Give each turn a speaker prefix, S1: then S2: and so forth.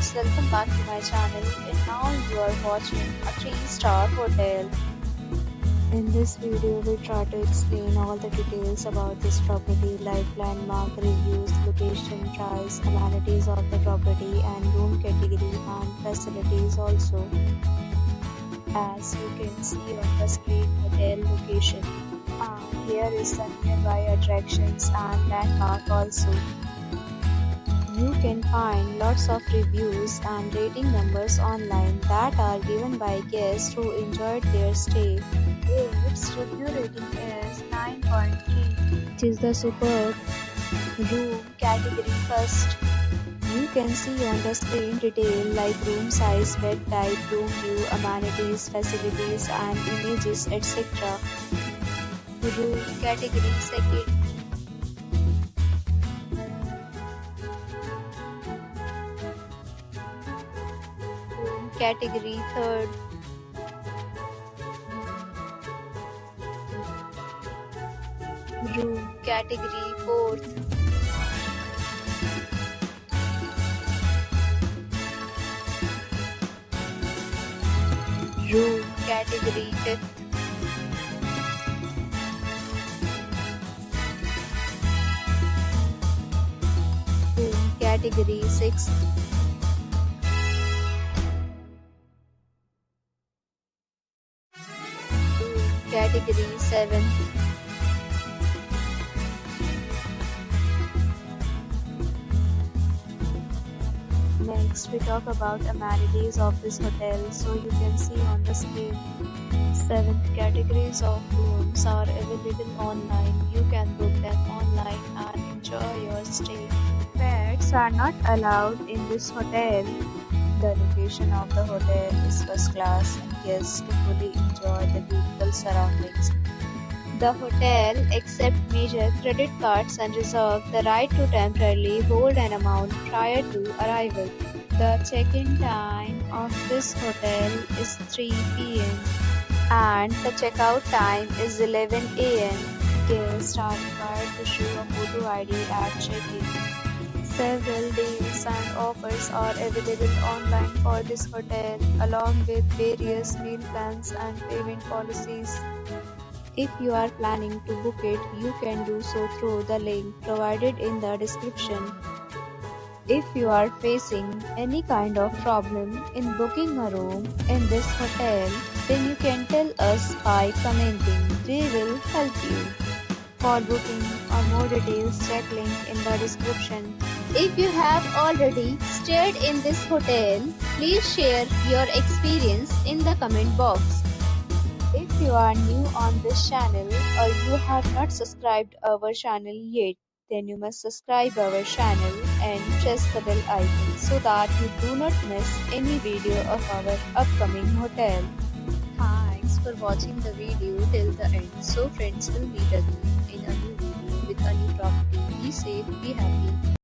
S1: friends, welcome back to my channel, and now you are watching a 3-star hotel. In this video, we try to explain all the details about this property like landmark reviews, location, price, amenities of the property and room category and facilities also. As you can see on the screen, hotel location. And here is the nearby attractions and landmark also. You can find lots of reviews and rating numbers online that are given by guests who enjoyed their stay. Its review rating is 9.3, which is the superb. Room category first. You can see on the screen detail like room size, bed type, room view, amenities, facilities and images, etc. Room category second. Room category third. Room category fourth. Room category fifth. Room category sixth. Room category seventh. Next, we talk about amenities of this hotel. So you can see on the screen, 7 categories of rooms are available online. You can book them online and enjoy your stay. Pets are not allowed in this hotel. The location of the hotel is first class and guests can fully enjoy the beautiful surroundings. The hotel accepts major credit cards and reserves the right to temporarily hold an amount prior to arrival. The check-in time of this hotel is 3 p.m. and the checkout time is 11 a.m. Guests are required to show a photo ID at check-in. Several deals and offers are available online for this hotel, along with various meal plans and payment policies. If you are planning to book it, you can do so through the link provided in the description. If you are facing any kind of problem in booking a room in this hotel, then you can tell us by commenting. We will help you. For booking or more details, check link in the description. If you have already stayed in this hotel, please share your experience in the comment box. If you are new on this channel or you have not subscribed our channel yet, then you must subscribe our channel and press the bell icon so that you do not miss any video of our upcoming hotel. Thanks for watching the video till the end. So friends, will meet again in a new video with a new property. Be safe, be happy.